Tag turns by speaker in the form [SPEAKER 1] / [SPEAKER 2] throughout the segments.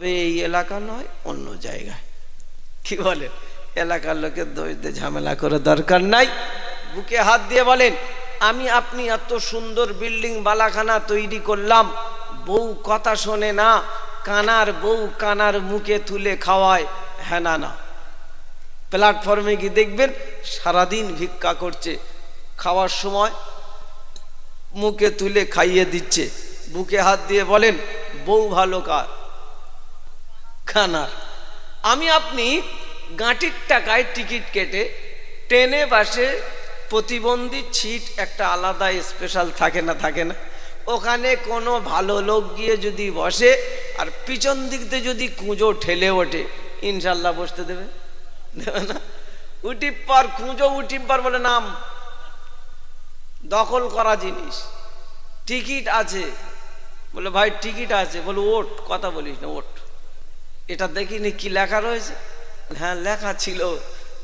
[SPEAKER 1] এই এলাকা নয়, অন্য জায়গায়। কি বলেন? এলাকার লোকের দোষ দিয়ে ঝামেলা করে দরকার নাই। বুকে হাত দিয়ে বলেন, আমি আপনি এত সুন্দর বিল্ডিং বালাখানা তৈরি করলাম, বউ কথা শোনে না, কানার বউ কানার মুখে তুলে খাওয়ায়, হ্যাঁ না। প্ল্যাটফর্মে গিয়ে দেখবেন সারাদিন ভিক্ষা করছে, খাওয়ার সময় মুখে তুলে খাইয়ে দিচ্ছে। বুকে হাত দিয়ে বলেন, বউ ভালো কার? কানার। আমি আপনি গাঁটির টাকায় টিকিট কেটে ট্রেনে বাসে প্রতিবন্ধী সিট একটা আলাদা স্পেশাল থাকে না, ওখানে কোনো ভালো লোক গিয়ে যদি বসে আর পিছন দিক দিয়ে যদি কুঁজো ঠেলে ওঠে, ইনশাল্লাহ বসতে দেবে না? উঠির পর কুঁজো, উঠির পর বলে নাম, দখল করা জিনিস, টিকিট আছে, বলে ভাই টিকিট আছে, বলে ওঠ, কথা বলিস না, ওঠ। এটা দেখিনি কি লেখা রয়েছে? হ্যাঁ লেখা ছিল,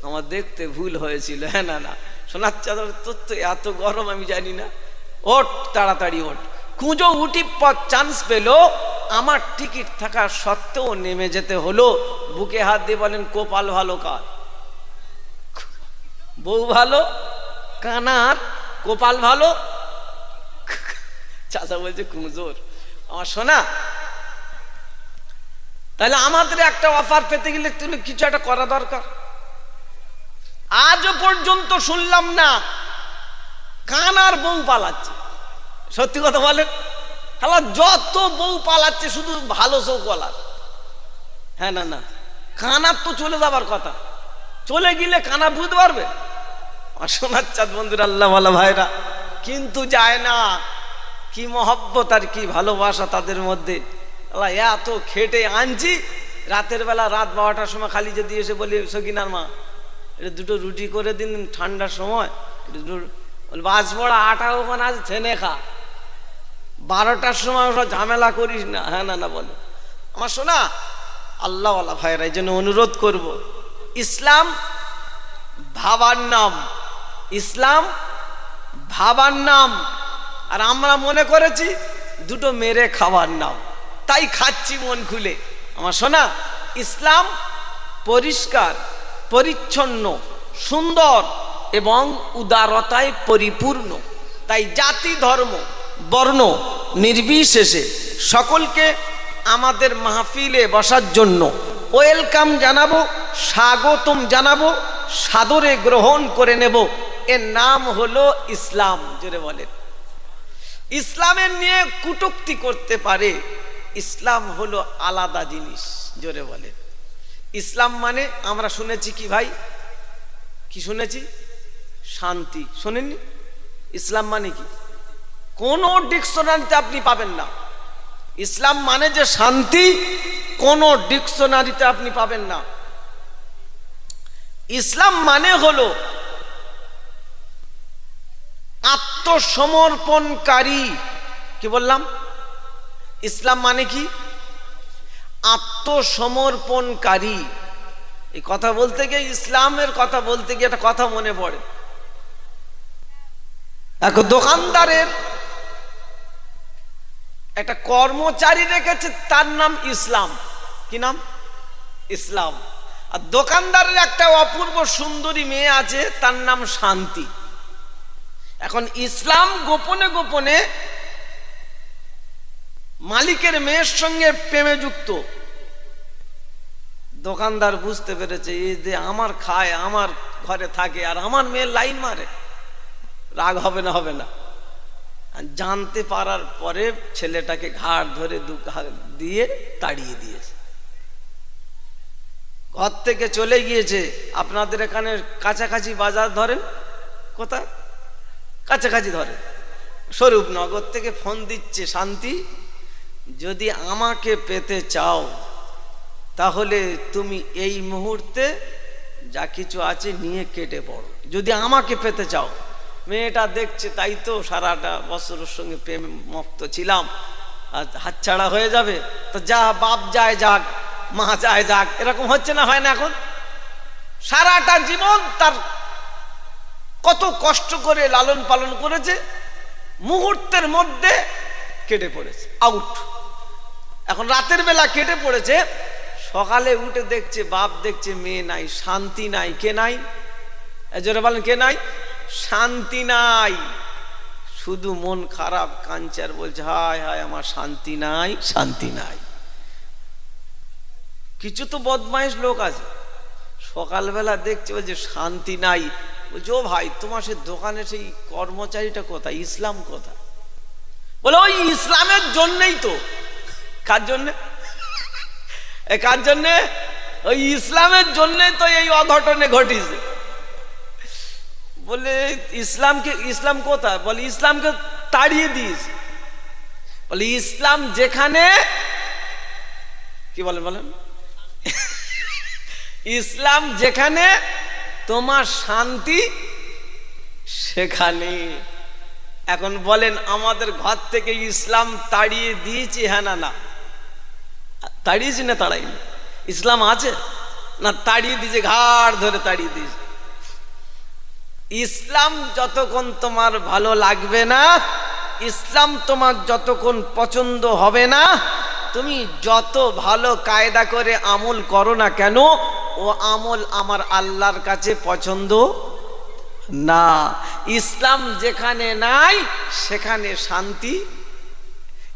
[SPEAKER 1] আমার দেখতে ভুল হয়েছিল। হ্যাঁ না, সোনার চাদর, তোর তো এত গরম আমি জানি না, ওঠ তাড়াতাড়ি ওঠ। কুঁজো উঠি পর চান্স পেল, আমার টিকিট থাকা সত্ত্বেও নেমে যেতে হলো। বুকে হাত দিয়ে বলেন, কপাল ভালো কার? বউ ভালো কানার, কপাল ভালো। চাচা বলছে কুঁজোর। আমার সোনা, তাহলে আমাদের একটা অফার পেতে গেলে তুমি কিছু একটা করা দরকার। আজও পর্যন্ত শুনলাম না কানার বউ পালাচ্ছে। সত্যি কথা বলেন, হ্যাঁ যত বউ পালাচ্ছে শুধু ভালো সৌ কলার। হ্যাঁ না, কানার তো চলে যাবার কথা, চলে গেলে কানা বুঝতে পারবে। আর সোনার চাঁদ বন্ধুরা, আল্লাহ ওয়ালা ভাইরা, কিন্তু যায় না। কি মহব্বত আর কি ভালোবাসা তাদের মধ্যে। আল্লাহ এত খেটে আনছি, রাতের বেলা রাত 12টার সময় খালি যদি এসে বলি, সকিনার মা এটা দুটো রুটি করে দিন, ঠান্ডার সময় বাজ পড়া আটা ওখানে আজ ছেনে খা, 12টার সময় ওসব ঝামেলা করিস না। হ্যাঁ না বলে। আমার শোনা আল্লাহ ওয়ালা ভাইরা, এই জন্য অনুরোধ করব, ইসলাম ভাবার নাম, ইসলাম ভাবার নাম। আর আমরা মনে করেছি দুটো মেরে খাওয়ার নাম, তাই খাচ্ছি মন খুলে। আমার শোনা, ইসলাম পরিষ্কার পরিচ্ছন্ন, সুন্দর এবং উদারতায় পরিপূর্ণ। তাই জাতি ধর্ম বর্ণ নির্বিশেষে সকলকে আমাদের মাহফিলে বসার জন্য ওয়েলকাম জানাবো, স্বাগতম জানাবো, সাদরে গ্রহণ করে নেব। এর নাম হলো ইসলাম। জোরে বলেন। ইসলামের নিয়ে কটূক্তি করতে পারে, ইসলাম হলো আলাদা জিনিস। জোরে বলেন। ইসলাম মানে আমরা শুনেছি কি ভাই, কি শুনেছি? শান্তি। শোনেননি? ইসলাম মানে কি? কোন ডিকশনারিতে আপনি পাবেন না। ইসলাম মানে যে শান্তি, কোন ডিকশনারিতে আপনি পাবেন না। ইসলাম মানে হলো আত্মসমর্পণকারী। কি বললাম? ইসলাম মানে কি? আত্মসমর্পণকারী। এই কথা বলতে গিয়ে, ইসলামের কথা বলতে গিয়ে একটা কথা মনে পড়ে। এক দোকানদারের একটা কর্মচারী রেখেছে, তার নাম ইসলাম। কি নাম? ইসলাম। আর দোকানদারের একটা অপূর্ব সুন্দরী মেয়ে আছে, তার নাম শান্তি। এখন ইসলাম গোপনে গোপনে মালিকের মেয়ের সঙ্গে প্রেমে যুক্ত। দোকানদার বুঝতে পেরেছে, এই যে আমার খায়, আমার ঘরে থাকে, আর আমার মেয়ে লাইন মারে, রাগ হবে না? হবে না। জানতে পারার পরে ছেলেটাকে ঘাড় ধরে দিয়ে তাড়িয়ে দিয়েছে, ঘর থেকে চলে গিয়েছে। আপনাদের এখানে কাছাকাছি বাজার ধরেন, কোথায় কাছাকাছি ধরে, স্বরূপনগর থেকে ফোন দিচ্ছে, শান্তি যদি আমাকে পেতে চাও তাহলে তুমি এই মুহূর্তে যা কিছু আছে নিয়ে কেটে পড়ো, যদি আমাকে পেতে চাও। মেয়েটা দেখছে, তাই তো সারাটা বছরের সঙ্গে প্রেম মত্ত ছিলাম, আর হাতছাড়া হয়ে যাবে, তো যা, বাপ যায় যাক, মা যায় যাক, এরকম হচ্ছে না, হয় না? এখন সারাটা জীবন তার কত কষ্ট করে লালন পালন করেছে, মুহূর্তের মধ্যে কেটে পড়েছে, আউট। এখন রাতের বেলা কেটে পড়েছে, সকালে উঠে দেখছে বাপ দেখছে মেয়ে নাই, শান্তি নাই। কে নাই? জোরে বলেন, কে নাই? শান্তি নাই, শুধু মন খারাপ, কাঁদছে আর বলছে হায় হায় আমার শান্তি নাই, শান্তি নাই। কিছু তো বদমাইশ লোক আছে, সকালবেলা দেখছে বলছে শান্তি নাই। বলছে ও ভাই, তোমার সে দোকানে সেই কর্মচারীটা কোথায়? ইসলাম কোথায়? বলে ওই ইসলামের জন্যই তো। কার জন্যে? কার জন্যে? ওই ইসলামের জন্যই তো এই অঘটনে ঘটিছে। বলে ইসলামকে, ইসলাম কোথায়? বলে ইসলামকে তাড়িয়ে দিয়েছে। বলে ইসলাম যেখানে, কি বলেন বলেন, ইসলাম যেখানে তোমার শান্তি সেখানে। এখন বলেন আমাদের ঘর থেকে ইসলাম তাড়িয়ে দিয়েছি? হ্যাঁ না না? তাড়িয়েছি না তাড়াইনি? ইসলাম আছে না? তাড়িয়ে দিয়েছে, ঘাড় ধরে তাড়িয়ে দিয়েছে। ইসলাম যতক্ষণ তোমার ভালো লাগবে না, ইসলাম তোমার যতক্ষণ পছন্দ হবে না, তুমি যত ভালো কায়দা করে আমল করো না কেন, ও আমল আমার আল্লাহর কাছে পছন্দ না। ইসলাম যেখানে নাই সেখানে শান্তি।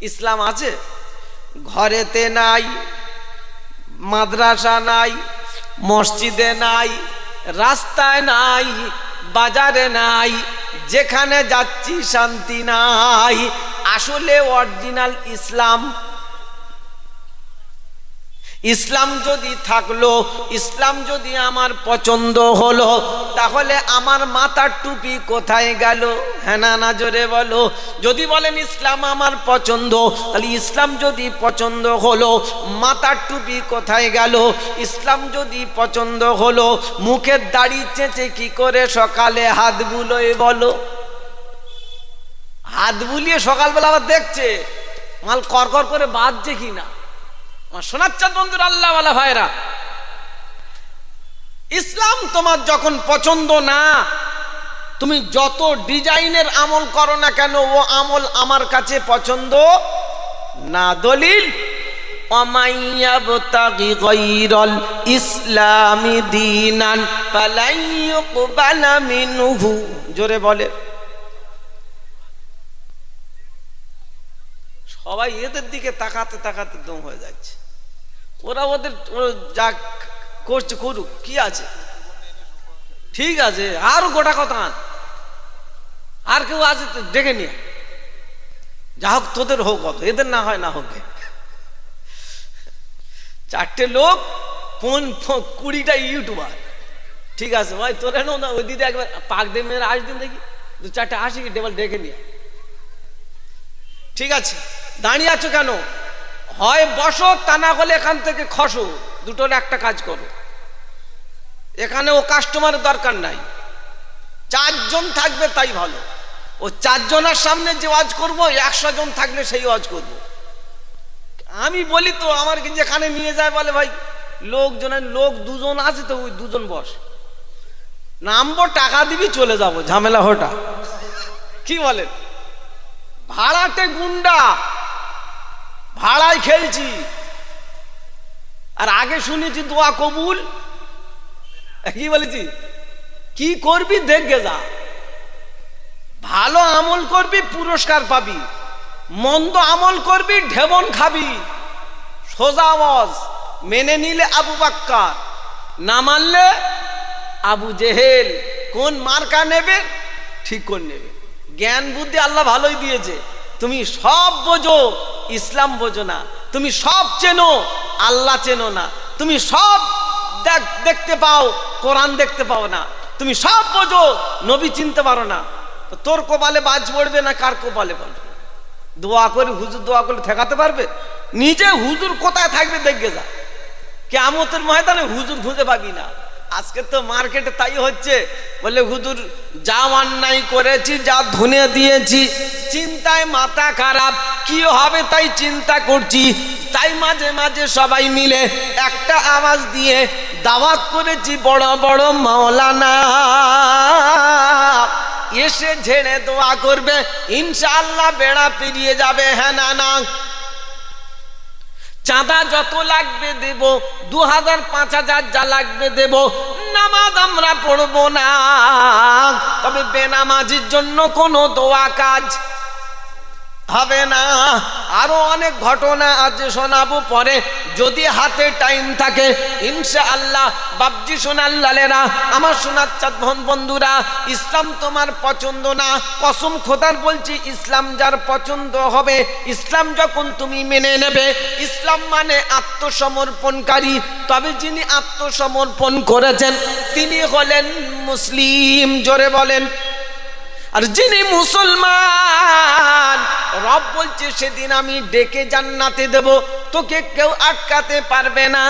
[SPEAKER 1] ইসলাম আছে, ঘরেতে নাই, মাদ্রাসা নাই, মসজিদে নাই, রাস্তায় নাই, বাজারে নাই, যেখানে যাচ্ছি শান্তি নাই। আসলে অরিজিনাল ইসলাম, ইসলাম যদি থাকলো, ইসলাম যদি আমার পছন্দ হলো, তাহলে আমার মাথার টুপি কোথায় গেল? হ্যাঁ না না? জোরে বলো। যদি বলেন ইসলাম আমার পছন্দ, তাহলে ইসলাম যদি পছন্দ হলো, মাথার টুপি কোথায় গেল? ইসলাম যদি পছন্দ হলো, মুখের দাড়ি চেঁচে কি করে সকালে হাত বুলোয় বলো? হাত বুলিয়ে সকালবেলা আবার দেখছে মাল করকর করে বাজছে কিনা। শোনার চাঁদ বন্ধুরা, আল্লাহওয়ালা ভাইরা, ইসলাম তোমার যখন পছন্দ না, তুমি যত ডিজাইনের আমল করো না কেন, ও আমল আমার কাছে পছন্দ না। দলিল, ওয়ামাইয়াবতাগি গায়রাল ইসলামি দীনান ফালাই ইউকবালা মিনহু। জোরে বলে। সবাই এদের দিকে তাকাতে তাকাতে দম হয়ে যাচ্ছে। ওরা ওদের যা করছে করুক, কি আছে, ঠিক আছে। আরো গোটা কথা, আর কেউ আছে ডেকে নিয়ে, যা হোক তোদের হোক, কত এদের না হয় না হোক। চারটে লোক, 20টা ইউটিউবার, ঠিক আছে ভাই, তোরে না ওই দিদি একবার পাক দিয়ে মেয়ের আসদিন দেখি, 2-4টে আসি ডেবল ডেকে নিয়ে। ঠিক আছে, দাঁড়িয়ে আছো কেন? হয় বসো, তা না হলে এখান থেকে খসো। দুটোর একটা কাজ করো। এখানে ও কাস্টমারের দরকার নাই, 4 জন থাকবে তাই ভালো। ও 4 জনের সামনে যে ওয়াজ করবো, 100 জন থাকলে সেই ওয়াজ করবো। আমি বলি তো, আমার যেখানে নিয়ে যায় বলে ভাই লোকজনের লোক 2 জন আছে তো, ওই 2 জন বস, নামবো, টাকা দিবি, চলে যাব, ঝামেলা হোটা। কি বলেন? ভাড়াতে গুন্ডা, ভাড়ায় খেলছি। আর আগে শুনেছি দোয়া কবুল। কি বলেছি? কি করবি দেখে যা, ভালো আমল করবি পুরস্কার পাবি, মন্দ আমল করবি ঢেবন খাবি। সোজা আওয়াজ। মেনে নিলে আবু বাক্কার, না মানলে আবু জেহেল। কোন মার্কা নেবে? ঠিক করে নেবে। জ্ঞান বুদ্ধি আল্লাহ ভালোই দিয়েছে। তুমি সব বোঝো, ইসলাম বোঝো না। তুমি সব চেনো, আল্লাহ চেনো না। তুমি সব দেখতে পাও, কোরআন দেখতে পাও না। তুমি সব বোঝো, নবী চিনতে পারো না। তোর কপালে বাজ পড়বে না কার কপালে পড়বে? দোয়া করে, হুজুর দোয়া করলে ঠেকাতে পারবে? নিজে হুজুর কোথায় থাকবে দেখে যা। কিয়ামতের ময়দানে হুজুর খুঁজে পাবি না। আজকে তো মার্কেটে তাই হচ্ছে, বলে হুজুর যা অন্যায় করেছি, যা ধুনে দিয়েছি, চিন্তায় মাথা খারাপ, কি হবে তাই চিন্তা করছি। তাই মাঝে মাঝে সবাই মিলে একটা আওয়াজ দিয়ে দাওয়াত করেছি, বড় বড় মাওলানা এসে ঝেড়ে দোয়া করবে, ইনশাআল্লাহ বেড়া পেরিয়ে যাবে। হ্যাঁ না না? চাঁদা যত লাগবে দেব, 2000 5000 যা লাগবে দেব, নামাজ আমরা পড়বো না। তবে বেনামাজির জন্য কোনো দোয়া কাজ হবে না। আরো অনেক ঘটনা আছে শোনাবো পরে, যদি হাতে টাইম থাকে ইনশাআল্লাহ। বাবজি সোনার লালেরা, আমার সোনার চাঁদ বন্ধুরা, ইসলাম তোমার পছন্দ না, কসম খোদার বলছি, ইসলাম যার পছন্দ হবে, ইসলাম যখন তুমি মেনে নেবে, ইসলাম মানে আত্মসমর্পণকারী, তবে যিনি আত্মসমর্পণ করেছেন তিনি হলেন মুসলিম। জোরে বলেন। আর যিনি মুসলমান, রব বলছে সেদিন আমি ডেকে জান্নাতে দেব, তোকে কেউ আটকাতে পারবে না,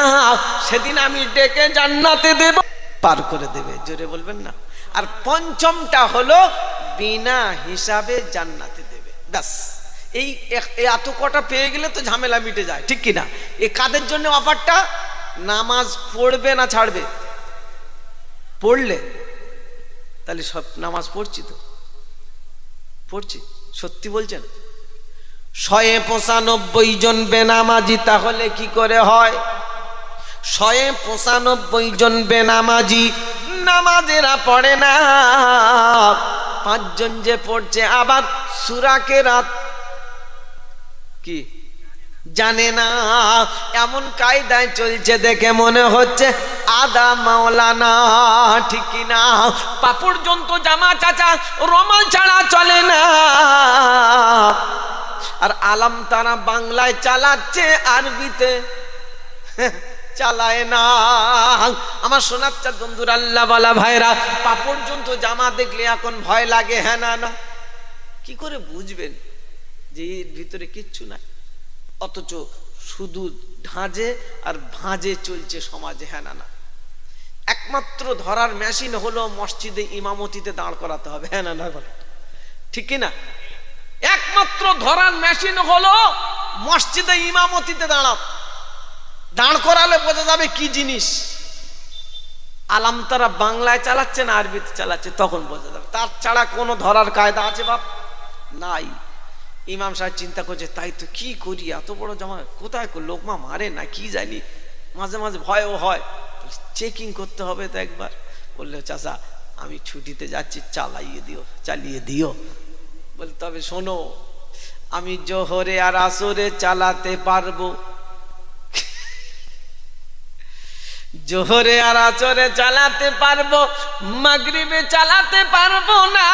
[SPEAKER 1] সেদিন আমি ডেকে জান্নাতে দেব, পার করে দেবে। জোরে বলবেন না। আর পঞ্চমটা হলো বিনা হিসাবে জান্নাতে দেবে। ব্যাস, এই এত কটা পেয়ে গেলে তো ঝামেলা মিটে যায়, ঠিক কিনা? এ কাদের জন্য অফারটা? নামাজ পড়বে না ছাড়বে? পড়লে তাহলে সব নামাজ পড়ছি তো, পড়ছি, সত্যি বলছেন? 195 জন বেনামাজি, তাহলে কি করে হয়? 195 জন বেনামাজি, নামাজেরা পড়ে না। 5 জন যে পড়ছে আবার সূরা কেরাত কি জানে না। এমন কায়দায় চলছে দেখে মনে হচ্ছে আদা মাওলানা, ঠিক কিনা? পা পর্যন্ত জামা চাচা রমাল ছাড়া চলে না। আর আলাম তারা বাংলায় চালাচ্ছে, আরবিতে চালায় না। আমার সোনার চাঁদ বন্ধুরা, আল্লাহ ওয়ালা ভাইরা, পা পর্যন্ত জামা দেখলে এখন ভয় লাগে। হ্যাঁ না না, কি করে বুঝবেন যে এর ভিতরে কিচ্ছু নাই? অথচ শুধু ঢাঁজে আর ভাঁজে চলছে সমাজে। হ্যাঁ না না, একমাত্র ধরার মেশিন হলো মসজিদে ইমামতিতে দাঁড় করাতে হবে। হ্যাঁ না না, ঠিক কিনা? একমাত্র ধরার মেশিন হলো মসজিদে ইমামতিতে দাঁড় করালে বোঝা যাবে কি জিনিস। আলাম তারা বাংলায় চালাচ্ছে না আরবিতে চালাচ্ছে, তখন বোঝা যাবে। তার ছাড়া কোনো ধরার কায়দা আছে বাপ? নাই। ইমাম সাহেব চিন্তা করছে, তাই তো কি করি, এত বড় জামা কোথায় লোকমা মারে না কি জানি, মাঝে মাঝে ভয়ও হয়, চেকিং করতে হবে তো একবার। বললে চাচা আমি ছুটিতে যাচ্ছি, চালিয়ে দিও। বলে তবে শোনো, আমি জোহরে আর আসরে চালাতে পারবো, জোহরে আর আসরে চালাতে পারবো, মাগরিবে চালাতে পারবো না।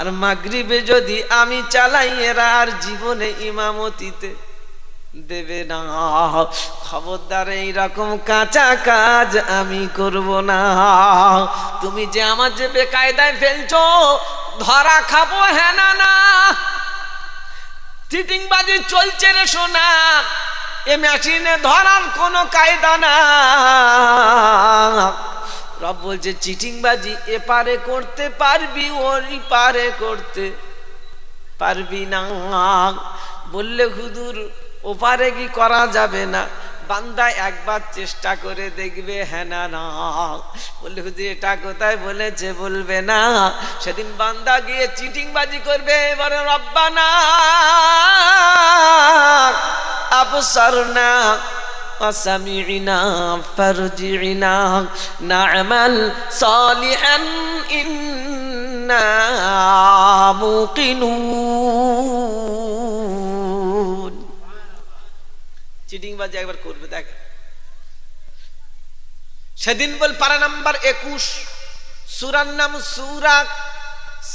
[SPEAKER 1] আর মাগরিবে যদি আমি চালাই, এরা আর জীবনে ইমামতিতে দেবে না। খবরদার, এইরকম কাঁচা কাজ আমি করব না। তুমি যে আমার যে বেকায়দায় ফেলছো, ধরা খাবো। হ্যাঁ না না, চিটিংবাজি চলছে রে সোনা। এ মেশিনে ধরার কোনো কায়দা না। রব বলছে চিটিংবাজি এপারে করতে পারবি, ওই পারে করতে পারবি না। বললে হুজুর ওপারে কি করা যাবে না? বান্দা একবার চেষ্টা করে দেখবে। হ্যাঁ না না, বললে হুজুর এটা কোথায় বলেছে? বলবে না। সেদিন বান্দা গিয়ে চিটিংবাজি করবে, এবারে রব্বানা আবসারনা وسمعنا فارجعنا نعمل صالحا إنا موقنون। চিটিং বাজি একবার করবে দেখ। সেদিন বল পারা নাম্বার 21, সূরার নাম সূরা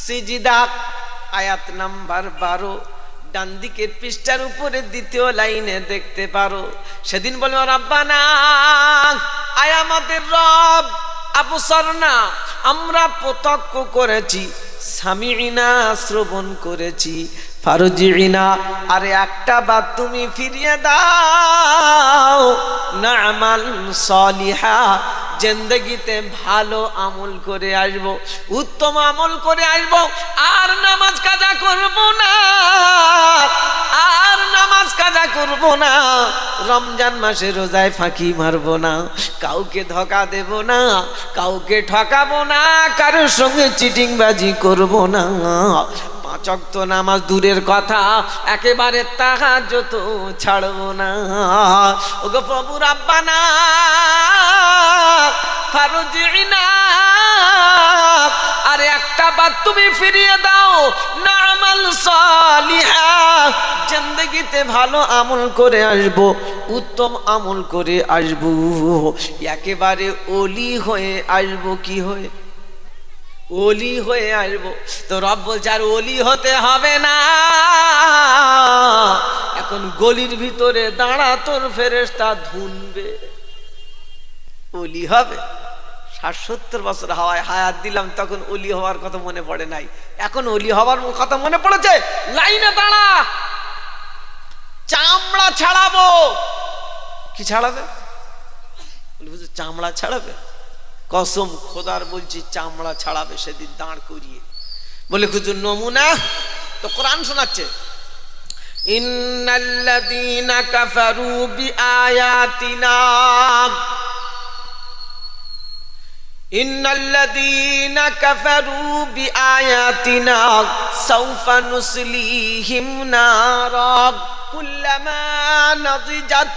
[SPEAKER 1] সিজদা, আয়াত নাম্বার 12, ডান দিকের পৃষ্ঠার উপরে দ্বিতীয় লাইনে দেখতে পারো। সেদিন বলবো রব্বানা, আয় আমাদের রব, আবসারনা আমরা প্রত্যক্ষ করেছি, সামিনা শ্রবণ করেছি, ফারজিনা আরে একটা বার তুমি ফিরিয়ে দাও, নামাল সলিহা জিন্দেগিতে ভালো আমল করে আসবো, উত্তম আমল করে আসবো, আর নামাজ কাজা করব না, আর নামাজ কাজা করব না, রমজান মাসে রোজায় ফাঁকি মারবো না, কাউকে ধোঁকা দেব না, কাউকে ঠকাবো না, কারোর সঙ্গে চিটিংবাজি করব না, 5 ওয়াক্ত নামাজ দূরের কথা, একেবারে তাহাজ্জুদ তো ছাড়বো না। ওগো প্রভু রাব্বানা ফারজিনা, আরে একটা বার তুমি ফিরিয়ে দাও, নামাল সালিহা, জিন্দেগিতে ভালো আমল করে আসবো, উত্তম আমল করে আসবো, একেবারে ওলি হয়ে আসবো। কি হয়ে? ওলি হয়ে আসবো। তো রব বলছে আর ওলি হতে হবে না, এখন গলির ভিতরে দাঁড়া, তোর ফেরেশতা ধুনবে, ওলি হবে। 60-70 বছর হাওয়ায় হায়াত দিলাম, তখন ওলি হওয়ার কথা মনে পড়ে নাই, এখন ওলি হওয়ার কথা মনে পড়েছে। লাইনে দাঁড়া, চামড়া ছাড়াবো। কি ছাড়াবে? চামড়া ছাড়াবে? কসম খোদার বলছি চামড়া ছাড়াবে সেদিন দাঁড় করিয়ে। বলে হুজুর নমুনা? তো কোরআন শোনাচ্ছে, ইন্নাল্লাযীনা কাফারু বিআয়াতিনা, ইন্নাল্লাযীনা কাফারু বিআয়াতিনা সাওফা নুসলিহিম নারা কুল্লামা নাযিজাত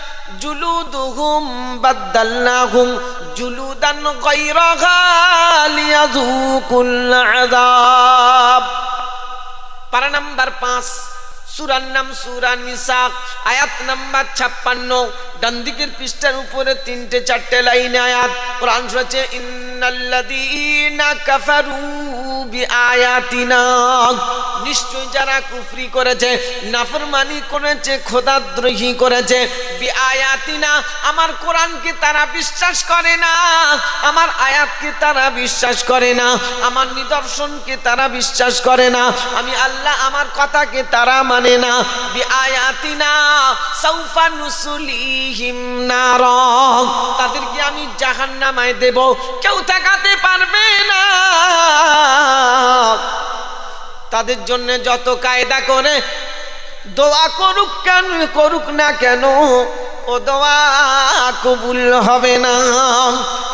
[SPEAKER 1] জুলুদুহুম বাদদালনাহুম জুলুদান গায়রাহা লিয়াযুকুল আযাব। পারা নাম্বার 5, সূরার নাম সূরা নিসা, আয়াত নাম্বার 56। ডান দিকের পৃষ্ঠার উপরে 3-4 লাইনে আয়াত। কোরআন বলছে ইন্নাল্লাযীনা কাফারু বিআয়াতিনা, নিশ্চয় যারা কুফরি করেছে, নাফরমানি করেছে, খোদাদ্রোহী করেছে, বিআয়াতিনা, আমার কোরআনকে তারা বিশ্বাস করে না, আমার আয়াতকে তারা বিশ্বাস করে না, আমার নিদর্শনকে তারা বিশ্বাস করে না, আমি আল্লাহ আমার কথাকে তারা মানে না। বিআয়াতিনা সাওফা নুসলিহিম নারা, তাদেরকে আমি জাহান্নামায় দেব, কেউ ঠেকাতে পারবে না। তাদের জন্য যত কায়দা করে দোয়া করুক না কেন, ও দোয়া কবুল হবে না।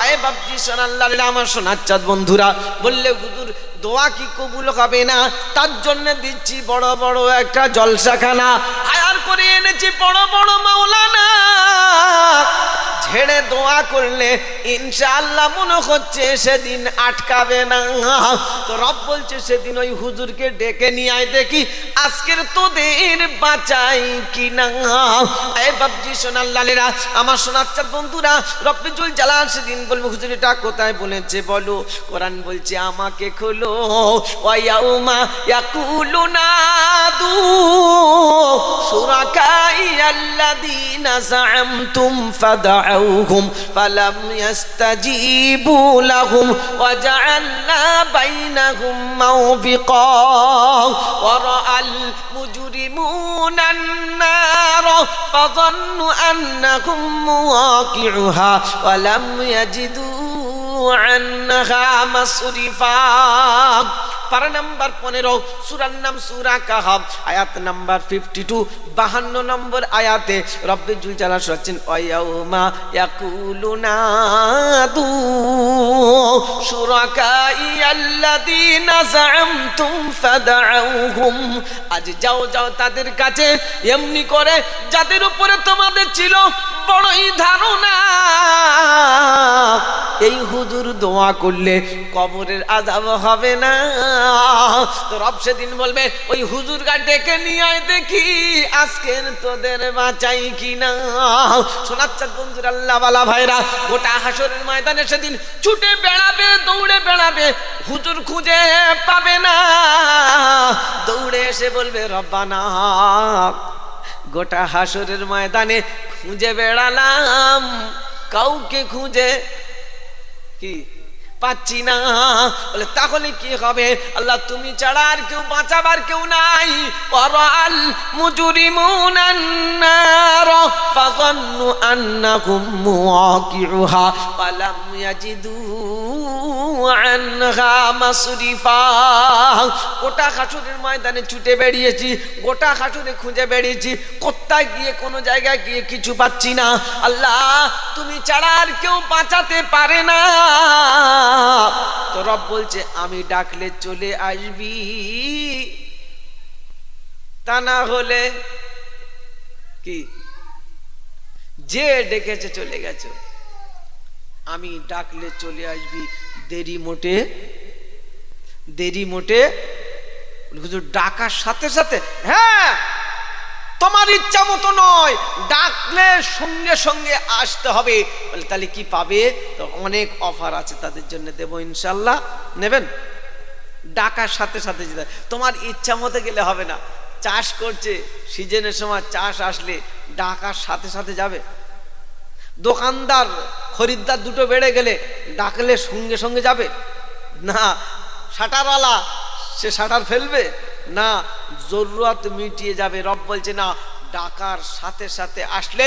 [SPEAKER 1] আয় বাপজি সোনাল্লাহ, আমার সোনার চাঁদ বন্ধুরা, বললে হুজুর দোয়া কি কবুল হবে না? তার জন্য দিচ্ছি বড় বড় একটা জলসাখানা হায়ার করে এনেছি, বড় বড় মাওলানা, ঝেড়ে দোয়া করলে ইনশাআল্লাহ মনে হচ্ছে সেদিন আটকাবে না। তো রব বলছে সেদিন ওই হুজুরকে ডেকে নিয়ে আয়, দেখি আজকের তোদের বাঁচাই কি না। এই বাপজি সোনার লালেরা, আমার সোনার চাঁদ বন্ধুরা, রব্বুল জালাল সেদিন বলবো হুজুর এটা কোথায় বলেছে বলো? কোরআন বলছে আমাকে খোলো, ওয়ায়াউমা ইয়াকুলুনা দু শুরাকাই আল্লাযীনা যাআমতুম ফাদআউহুম ফালাম ইস্তাজিবু লাহুম ওয়াজআলনা বাইনাহুম মাওবিকা ওয়ারাআল মুজরিমুনা আন-নার ফাযান্নু আন্নাহুম মুওয়াকিউহা ওয়ালাম ইয়াজিদু আনহা মাসরিফা। পারা নাম্বার 15, সূরার নাম সূরা কাহাফ, আয়াত নাম্বার 52, 52 নম্বর আয়াতে রব্বুল জালাল বলেছেন ওয়ায়াউমা ইয়াকুলুনা দু শুরাকাই আল্লাযীনা যাআমতুম ফাদআউহুম, আজ যাও তাদের কাছে এমনি করে যাদের উপরে তোমাদের ছিল বড়ই ধারণা। এই হুজুর দোয়া করলে কবরের আযাব হবে না। তো রব সেদিন বলবে ওই হুজুরকে ডেকে নিয়ে আয়, দেখি আজকের তোদের বাঁচাই কিনা। শোনার চাঁদ বন্ধুরা, আল্লাহ ওয়ালা ভাইরা, গোটা হাসরের ময়দানে সেদিন ছুটে বেড়াবে, দৌড়ে বেড়াবে, হুজুর খুঁজে পাবে না। দৌড়ে এসে বলবে রব্বানা, গোটা হাসরের ময়দানে খুঁজে বেড়ালাম, কাউকে খুঁজে কি পাচ্ছি না। বলে তাহলে কি হবে? আল্লাহ তুমি ছাড়া আর কেউ বাঁচাবার কেউ নাই। ওয়ারাল মুজরিমুনা আন-নার ফাযান্নু আন্নাহুম মুওয়াকিউহা ওয়ালাম ইয়াজিদু আনহা মাসরিফা। গোটা হাসরের ময়দানে ছুটে বেরিয়েছি, গোটা হাসরে খুঁজে বেরিয়েছি, কোথায় গিয়ে কোনো জায়গায় গিয়ে কিছু পাচ্ছি না। আল্লাহ তুমি ছাড়া আর কেউ বাঁচাতে পারে না। তো রব বলছে আমি ডাকলে চলে আসবি, তা না হলে কি যে ডেকেছে চলে গেছো, আমি ডাকলে চলে আসবি, দেরি মোটে হুজুর ডাকার সাথে সাথে, হ্যাঁ তোমার ইচ্ছা মতো নয়, ডাকলে সঙ্গে সঙ্গে আসতে হবে। বলে তাহলে কি পাবে? তো অনেক অফার আছে তাদের জন্য দেব, ইনশাল্লাহ নেবেন? ডাকার সাথে সাথে যেতে, তোমার ইচ্ছা মতো গেলে হবে না। চাষ করছে, সিজনের সময় চাষ আসলে ডাকার সাথে সাথে যাবে? দোকানদার খরিদ্দার দুটো বেড়ে গেলে ডাকলে সঙ্গে সঙ্গে যাবে না? শাটারওয়ালা সে শাটার ফেলবে না, জরুরত মিটিয়ে যাবে। রব বলছে না, ডাকার সাথে সাথে আসলে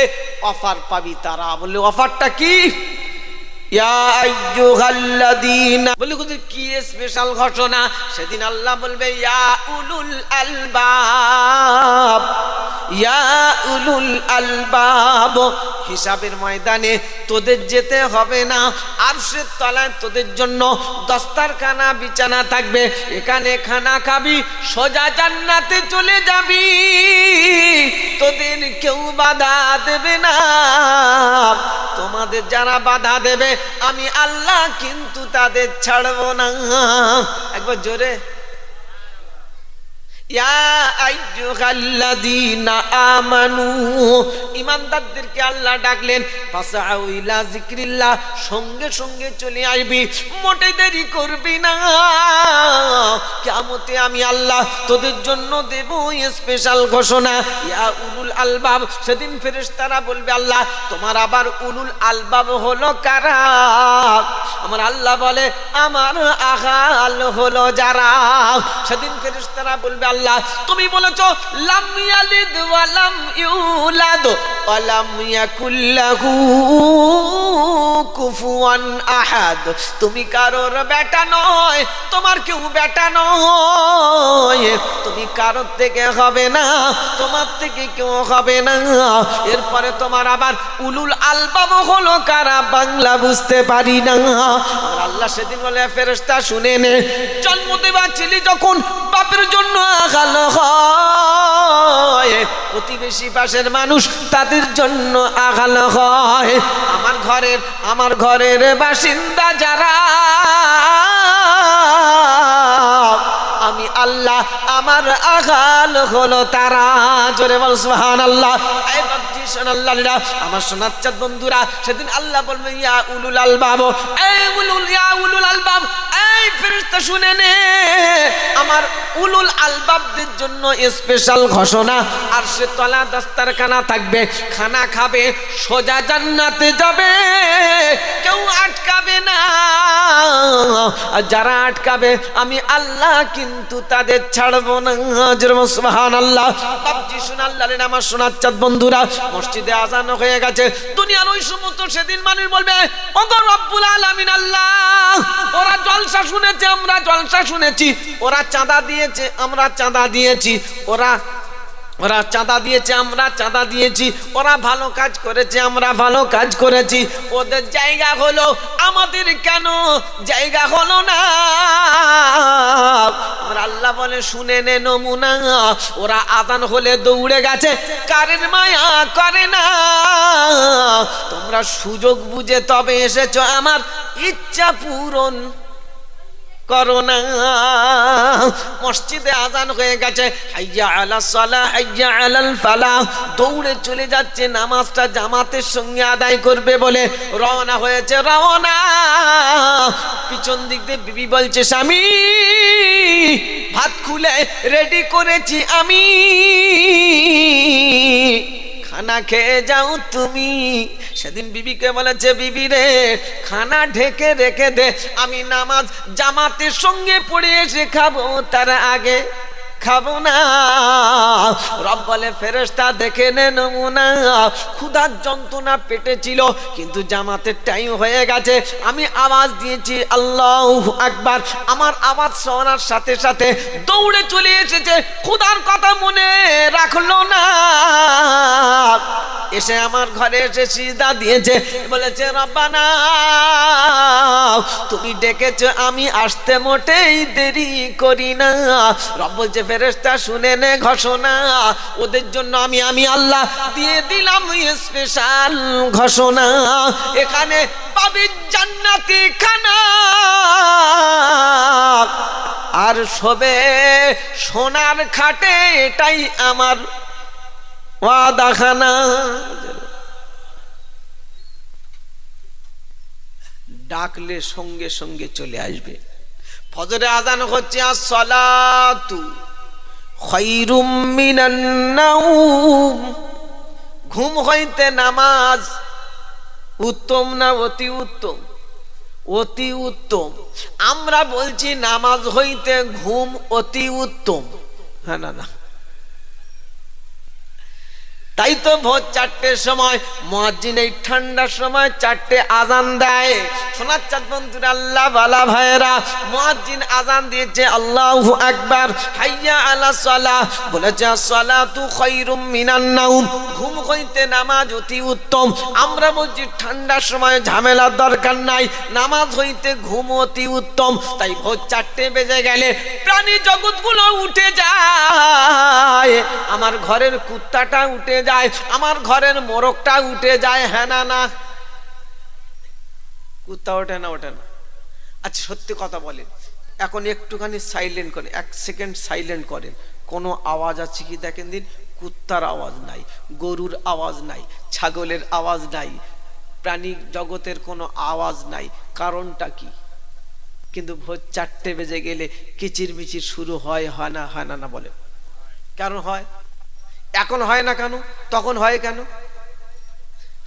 [SPEAKER 1] অফার পাবি। তারা বললে অফারটা কি? বলে কি স্পেশাল ঘটনা? সেদিন আল্লাহ বলবে ইয়া উলুল আলবাব, ইয়া উলুল আলবাব, হিসাবের ময়দানে তোদের যেতে হবে না, আরশের তলায় তোদের জন্য দস্তারখানা বিছানা থাকবে, এখানে খানা খাবি, সোজা জান্নাতে চলে যাবি, তোদের কেউ বাধা দেবে না। তোমাদের যারা বাধা দেবে আমি আল্লাহ কিন্তু তাদের ছাড়বো না। একবার জোরে, ইমানদারদেরকে আল্লাহ ডাকলেন, সঙ্গে সঙ্গে চলে আসবি, মোটে দেরি করবি না। কিয়ামতে আমি আল্লাহ তোদের জন্য দেব স্পেশাল ঘোষণা, ইয়া উলুল আলবাব। সেদিন ফেরেশতারা বলবে আল্লাহ তোমার আবার উলুল আলবাব হলো কারা? আমার আল্লাহ বলে আমার আগাল হলো যারা। সেদিন ফেরেশতারা বলবে আল্লাহ তুমি বলেছো লাম ইয়ালিদ ওয়া লাম ইউলাদ ওয়া লাম ইয়াকুল লাহু কুফুয়ান আহাদ, তুমি কারোর বেটা নয়, তোমার কেউ বেটা নয়, তুমি কারোর থেকে হবে না, তোমার থেকে কেউ হবে না। এরপরে তোমার আবার উলুল আলবাব হলো কারা? বাংলা বুঝতে পারি না। আর আল্লাহ সেদিন বলে ফেরেশতা শুনে নে, জন্ম দেবা ছেলে যখন বাপের জন্য আগাল হয়, প্রতিবেশী পাশের মানুষ তাদের জন্য আগাল হয়, আমার ঘরের বাসিন্দা যারা, আমি আল্লাহ আমার আগাল হলো তারা। জোরে বল সুবহানাল্লাহ। এই বাপজি সোনাল্লাহরা, আমার সোনার চাঁদ বন্ধুরা, সেদিন আল্লাহ বলবে ইয়া উলুল আলবাব, এই ইয়া উলুল আলবাব, এই ফেরেশতা শুনে নে, আমার উলুল আলবাবদের জন্য স্পেশাল ঘোষণা, আরশের তলা দস্তারখানা থাকবে, খানা খাবে, সোজা জান্নাতে যাবে, কেউ আটকাবে না। আর যারা আটকাবে আমি আল্লাহ কিন্তু তাদের ছাড়বো না। সুবহানাল্লাহ। বাপজি সোনাল্লাহরা, আমার সোনার চাঁদ বন্ধুরা, মসজিদে আজান হয়ে গেছে, দুনিয়ার ওই সমস্ত সেদিন মানুষ বলবে ওগো রব্বুল আলামিন আল্লাহ, ওরা জলসা শুনেছে আমরা জলসা শুনেছি, ওরা চাঁদা দিয়েছে আমরা চাঁদা দিয়েছি, ওরা চাঁদা দিয়েছে আমরা চাঁদা দিয়েছি, ওরা ভালো কাজ করেছে আমরা ভালো কাজ করেছি, ওদের জায়গা হলো আমাদের কেন জায়গা হলো না? আমরা আল্লাহ বলে শুনে নে নমুনা, ওরা আজান হলে দৌড়ে গেছে, কারের মায়া করে না। তোমরা সুযোগ বুঝে তবে এসেছো, আমার ইচ্ছা পূরণ করো না। মসজিদে আজান হয়ে গেছে, হাইয়া আলাস সালাহ হাইয়া আলাল ফালাহ, দৌড়ে চলে যাচ্ছে নামাজটা জামাতের সঙ্গে আদায় করবে বলে রওনা হয়েছে। রওনা, পিছন দিক দিয়ে বিবি বলছে স্বামী ভাত খুলে রেডি করেছি আমি, খানা খেয়ে যাও তুমি। সেদিন বিবিকে বলেছে বিবি রে খানা ঢেকে রেখে দে, আমি নামাজ জামাতের সঙ্গে পড়ে এসে খাবো, তার আগে খাবো না। রব বলে ফেরেশতা দেখে নে নমুনা, ক্ষুধার যন্ত্রণা পেটে ছিল কিন্তু জামাতের টাইম হয়ে গেছে, আমি আওয়াজ দিয়েছি আল্লাহু আকবার, আমার আওয়াজ শোনার সাথে সাথে দৌড়ে চলে এসেছে, ক্ষুধার কথা মনে রাখলো না। এসে আমার ঘরে এসে সিজদা দিয়েছে, বলেছে রব্বানা তুমি ডেকেছো, আমি আসতে মোটেই দেরি করি না। রব বলছে ফেরেশতা শুনে নে ঘোষণা, ওদের জন্য আমি আল্লাহ দিয়ে দিলাম স্পেশাল ঘোষণা, এখানে পাবি জান্নাতি খানা আর শোবে সোনার খাটে, এটাই আমার ওয়াদাখানা। ডাকলে সঙ্গে সঙ্গে চলে আসবে। ফজরে আজান হচ্ছে আসসালাতু খায়রুম মিনান নাওম, ঘুম হইতে নামাজ উত্তম না অতি উত্তম? অতি উত্তম। আমরা বলছি নামাজ হইতে ঘুম অতি উত্তম। হ্যাঁ না না, তাই তো ভোর 4টের সময় মুয়াজ্জিন এই ঠান্ডার সময় 4টে আজান দেয়। সোনার চাঁদ বন্ধুরা, আল্লাহ বালা ভাইরা, মুয়াজ্জিন আজান দিয়েছে আল্লাহু আকবার, হাইয়া আলা সালাহ, বলেছে আসসালাতু খায়রুম মিনান নাওম, ঘুম হইতে নামাজ অতি উত্তম। আমরা বলছি ঠান্ডার সময় ঝামেলার দরকার নাই, নামাজ হইতে ঘুম অতি উত্তম। তাই ভোর 4টে বেজে গেলে প্রাণী জগৎগুলো উঠে যায়, আমার ঘরের কুত্তাটা উঠে যায়, আমার ঘরের মোরগটা উঠে যায়। হ্যাঁ না না, কুত্তা ওঠে না? ওঠে না। আচ্ছা সত্যি কথা বলেন, এখন একটুখানি সাইলেন্ট করেন, 1 সেকেন্ড সাইলেন্ট করেন, কোনো আওয়াজ আছে কি দেখেন দিন। কুত্তার আওয়াজ নাই, গরুর আওয়াজ নাই, ছাগলের আওয়াজ নাই, প্রাণী জগতের কোনো আওয়াজ নাই। কারণটা কি? কিন্তু ভোর 4টে বেজে গেলে কিচির মিচির শুরু হয়, হয় না? হয় না না বলেন, কেন হয়? এখন হয় না কেন, তখন হয় কেন?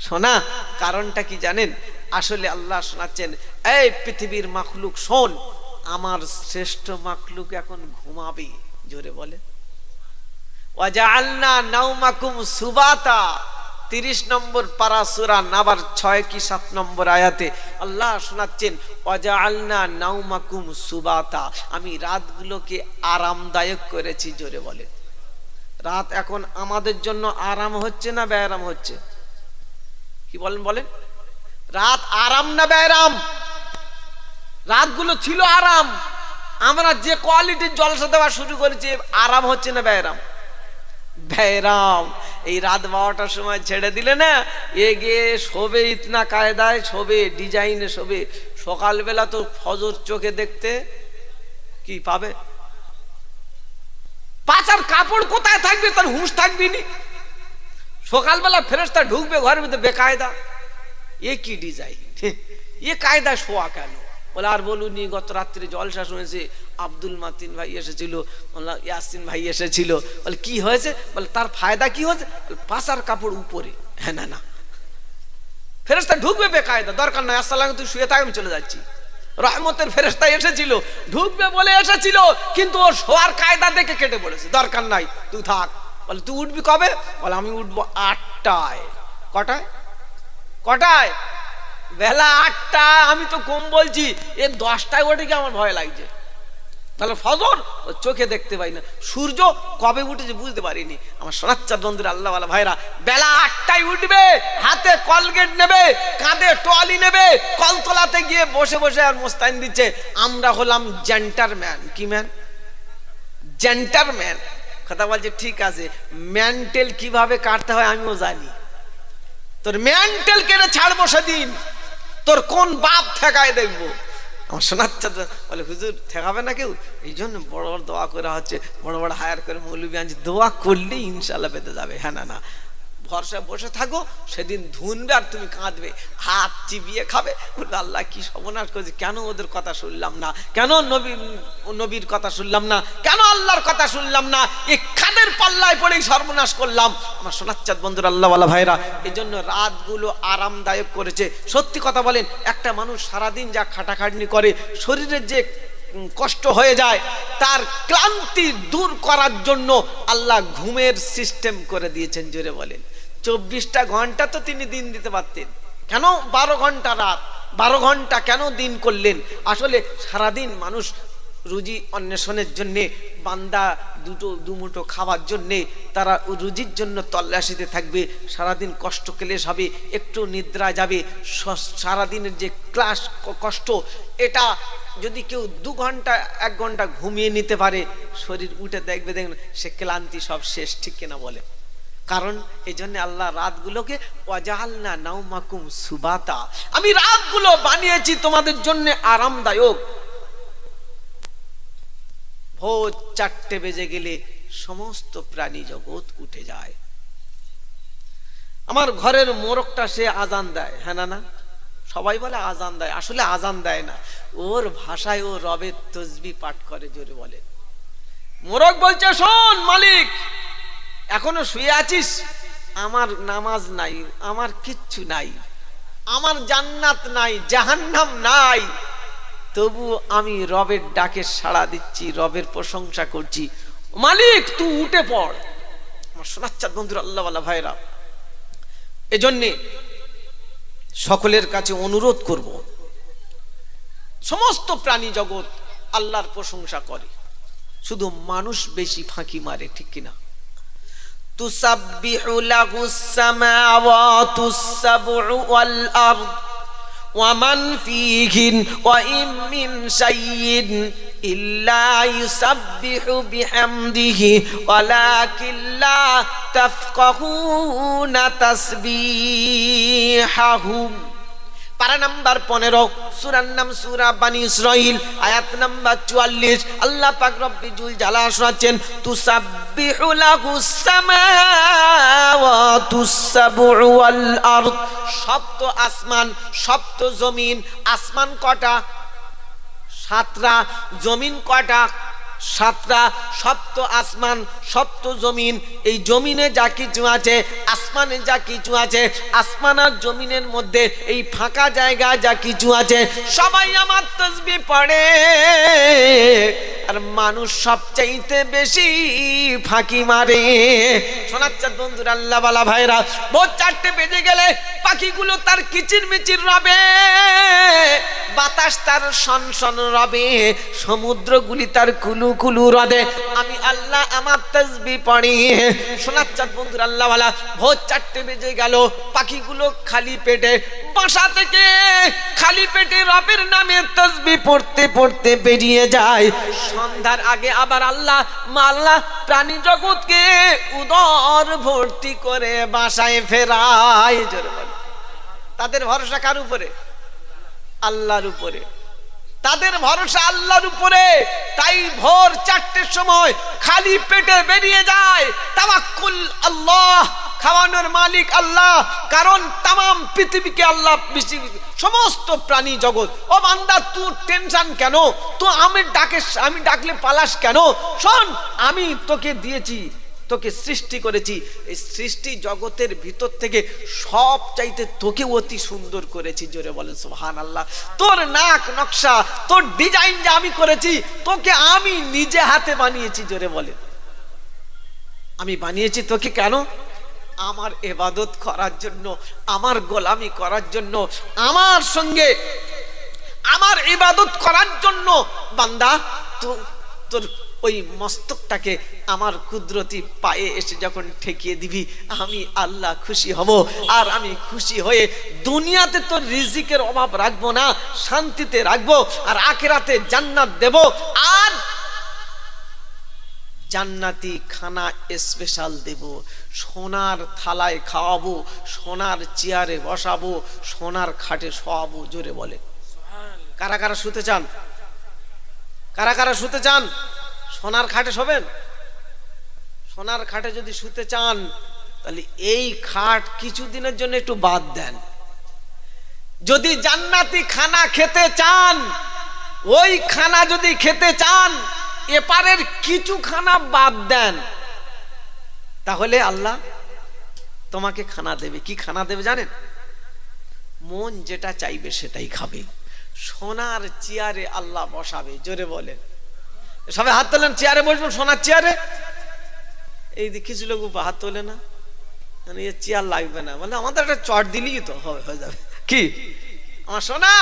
[SPEAKER 1] শোনা, কারণটা কি জানেন? আসলে আল্লাহ শোনাচ্ছেন, এই পৃথিবীর মাখলুক শোন, আমার শ্রেষ্ঠ মাখলুক এখন ঘুমাবে। জোরে বলে, ওয়াজআলনা নাওমাকুম সুবাতা, 30 নম্বর পারা সূরা নাবার 6 কি 7 নম্বর আয়াতে আল্লাহ শোনাচ্ছেন, ওয়াজআলনা নাওমাকুম সুবাতা, আমি রাতগুলোকে আরামদায়ক করেছি। জোরে বলে, রাত এখন আমাদের জন্য আরাম হচ্ছে না ব্যায়াম হচ্ছে? কি বলেন বলেন, রাত আরাম না ব্যায়াম? রাতগুলো ছিল আরাম, আমরা যে কোয়ালিটির জলসা দেওয়া শুরু করেছি, আরাম হচ্ছে না ব্যায়াম? ব্যায়াম। এই রাত 12টার সময় ছেড়ে দিলে না, এগিয়ে শোবে, ইতনা কায়দায় শোবে, ডিজাইনে শোবে, সকালবেলা তো ফজর চোখে দেখতে কি পাবে? পাচার কাপড় কোথায় থাকবে, তার হুঁশ থাকবি নি। সকালবেলা ফেরেশতা ঢুকবে ঘরের মধ্যে বেকায়দা, এ কি ডিজাইন, এ কায়দা শোয়া কেন? বলে আর বলুনি, গত রাত্রে জলসা শুনেছে, আব্দুল মাতিন ভাই এসেছিল, ইয়াসিন ভাই এসেছিল। বলে কি হয়েছে? বলে তার ফায়দা কি হয়েছে? পাচার কাপড় উপরে। হ্যাঁ না না, ফেরেশতা ঢুকবে বেকায়দা, দরকার নাই, আসসালামু তুই শুয়ে থাক, আমি চলে যাচ্ছি। রহমতের ফেরেশতা এসেছিল, ঢুকবে বলে এসেছিল, কিন্তু ও শোয়ার কায়দা দেখে কেটে পড়েছে, দরকার নাই, তুই থাক। বলে তুই উঠবি কবে? বলে আমি উঠবো 8টায়। কটায়? কটায়? বেলা 8টা। আমি তো কম বলছি, এ 10টায় ওঠে কি আমার ভয় লাগছে। তাহলে ফজর চোখে দেখতে পাই না, সূর্য কবে উঠেছে বুঝতে পারিনি। আমার সোনাচ্চাঁদ বন্ধুরা, আল্লাহ ওয়ালা ভাইরা, বেলা 8টায় উঠবে, হাতে কলগেট নেবে, কাঁধে টোয়ালি নেবে, কলতলাতে গিয়ে বসে বসে আর মোস্তাইন দিচ্ছে, আমরা হলাম জেন্টারম্যান। কি ম্যান? জেন্টারম্যান। কথা বলছে ঠিক আছে, মেন্টাল কিভাবে কাটতে হয় আমিও জানি। তোর মেন্টাল কেটে ছাড়বো সেদিন, তোর কোন বাপ ঠেকায় দেখবো। আমার শোনাচ্ছে, বলে হুজুর ঠেকাবে না কেউ, এই জন্য বড় বড় দোয়া করা হচ্ছে, বড় বড় হায়ার করে মৌলবি আনছি, দোয়া করলে ইনশাল্লাহ পেতে যাবে। হ্যাঁ না না, ভরসায় বসে থাকো, সেদিন ধুনবে আর তুমি কাঁদবে, হাত চিবিয়ে খাবে, আল্লাহ কি সর্বনাশ করেছে, কেন ওদের কথা শুনলাম না, কেন নবীর কথা শুনলাম না, কেন আল্লাহর কথা শুনলাম না, এই খাদের পাল্লায় পড়েই সর্বনাশ করলাম। আমার সোনাচ্চাঁদ বন্ধুরা, আল্লাহ ওয়ালা ভাইরা, এই জন্য রাতগুলো আরামদায়ক করেছে। সত্যি কথা বলেন, একটা মানুষ সারাদিন যা খাটাখাটনি করে, শরীরের যে কষ্ট হয়ে যায়, তার ক্লান্তি দূর করার জন্য আল্লাহ ঘুমের সিস্টেম করে দিয়েছেন। জোরে বলেন, 24টা ঘন্টা তো তিনি দিন দিতে পারতেন, কেন 12 ঘন্টা রাত, 12 ঘন্টা কেন দিন করলেন? আসলে সারাদিন মানুষ রুজি অন্বেষণের জন্য বান্দা দুমুঠো খাবার জন্যে, তারা রুজির জন্য তল্লাশিতে থাকবে, সারাদিন কষ্ট ক্লেশ হবে, একটু নিদ্রা যাবে, সারাদিনের যে ক্লাস কষ্ট, এটা যদি কেউ 2 ঘন্টা 1 ঘন্টা ঘুমিয়ে নিতে পারে, শরীর উঠে দেখবেন সে ক্লান্তি সব শেষ, ঠিক কিনা বলে? কারণ এই জন্য আল্লাহ রাতগুলোকে ওয়াজালনা নাওমাকুম সুবাতা, আমি রাতগুলো বানিয়েছি তোমাদের জন্য আরামদায়ক। ভোর 4টে বেজে গেলে সমস্ত প্রাণী জগৎ উঠে যায়। আমার ঘরের মোরগটা সে আজান দেয়, হ্যাঁ না? সবাই বলে আজান দেয়, আসলে আজান দেয় না, ওর ভাষায় ও রবের তসবিহ পাঠ করে, জোরে বলে। মোরগ বলছে, শোন মালিক, এখনো শুয়ে আছিস? আমার নামাজ নাই, আমার কিচ্ছু নাই, আমার জান্নাত নাই, জাহান্নাম নাই, তবু আমি রবের ডাকে সাড়া দিচ্ছি, রবের প্রশংসা করছি। মালিক তুই উঠে পড়। আমার শোনাচ্ছার বন্ধুরা, আল্লাহওয়ালা ভাইরা, এজন্যে সকলের কাছে অনুরোধ করব, সমস্ত প্রাণী জগৎ আল্লাহর প্রশংসা করে, শুধু মানুষ বেশি ফাঁকি মারে, ঠিক কিনা? তুসাব্বিহু লাহুস সামাওয়াতুস সাবউ ওয়াল আরদ ওয়া মান ফীহিন ওয়া ইন মিন শাইইন ইল্লা ইউসাব্বিহু বিহামদিহি ওয়ালাকিন লা তাফকাহুনা তাসবিহাহুম। পারা নাম্বার 15, সূরার নাম সূরা বানী ইসরাঈল, আয়াত নাম্বার 44। আল্লাহ পাক রব্বুল জালাল শোনাচ্ছেন, তুসাব্বিহু লাহুস সামাওয়াতুস সাবউ ওয়াল আরদ, সপ্ত আসমান, সপ্ত জমিন। আসমান কটা? 7টা। জমিন কটা? 7টা। সপ্ত আসমান, সপ্ত জমিন। এই জমিনে যা কিছু আছে, আসমানে যা কিছু আছে, আসমান আর জমিনের মধ্যে এই ফাঁকা জায়গা যা কিছু আছে, সবাই আমার তাসবিহ পড়ে। আর মানুষ সবচাইতে বেশি ফাঁকি মারে। শোনাচ্ছে বন্ধুরা, আল্লাহওয়ালা ভাইরা, ভোর 4টে বেজে গেলে পাখিগুলো তার কিচির মিচির রবে, বাতাস তার সনসন রবে, সমুদ্রগুলি তার কুলু কুলু রদে। আমি আল্লাহ আমার তাসবিহ পড়ি। শোনাচ্ছেন বন্ধুরা, আল্লাহওয়ালা, ভোর 4টে বেজে গেল, পাখিগুলো খালি পেটে বাসা থেকে খালি পেটে রবের নামে তাসবিহ পড়তে পড়তে বেরিয়ে যায়। সন্ধ্যার আগে আবার আল্লাহ প্রাণী জগৎকে উদর ভর্তি করে বাসায় ফেরায়। তাদের ভরসা কার উপরে? আল্লাহর উপরে। তাদের ভরসা আল্লাহর উপরে। তাই ভোর 4টের সময় খালি পেটে বেরিয়ে যায়। তাওয়াক্কুল আল্লাহ, খাওয়ানোর মালিক আল্লাহ। কারণ তামাম পৃথিবীকে আল্লাহ, সমস্ত প্রাণী জগৎ, ও বান্দা তুই টেনশন কেন? তো আমি ডাকলে পালাস কেন? শোন, আমি তোকে দিয়েছি, তোকে সৃষ্টি করেছি, এই সৃষ্টি জগতের ভিতর থেকে সব চাইতে তোকে অতি সুন্দর করেছি। জোরে বলেন সুবহানাল্লাহ। তোর নাক নকশা, তোর ডিজাইন যা আমি করেছি, তোকে আমি নিজে হাতে বানিয়েছি। জোরে বলেন, আমি বানিয়েছি তোকে কেন? আমার ইবাদত করার জন্য, আমার গোলামি করার জন্য, আমার সঙ্গে আমার ইবাদত করার জন্য। বান্দা, তোর ওই মস্তকটাকে আমার কুদরতি পায়ে এসে যখন ঠেকিয়ে দিবি, আমি আল্লাহ খুশি হব। আর আমি খুশি হয়ে দুনিয়াতে তোর রিজিকের অভাব রাখবো না, শান্তিতে রাখবো। আর আখিরাতে জান্নাত দেব। আর জান্নাতি খানা স্পেশাল দেব, সোনার থালায় খাওয়াবো, সোনার চেয়ারে বসাবো, সোনার খাটে শোয়াবো। জোরে বলে, কারা কারা শুতে চান? কারা কারা শুতে চান? সোনার খাটে শোবেন? সোনার খাটে যদি শুতে চান, তাহলে এই খাট কিছুদিনের জন্য একটু বাদ দেন। যদি জান্নাতি খানা খেতে চান, ওই খানা যদি খেতে চান, এপারের কিছু খানা বাদ দেন, তাহলে আল্লাহ তোমাকে খানা দেবে। কি খানা দেবে জানেন? মন যেটা চাইবে সেটাই খাবে। সোনার চেয়ারে আল্লাহ বসাবে। জোরে বলেন, সবাই হাত তোলেন। চেয়ারে বসবো, সোনার চেয়ারে। এই কিছু লোক হাত তোলে না, চেয়ার লাগবে না, মানে আমাদের একটা চট দিলেই তো হয়ে যাবে। কি আমার সোনা,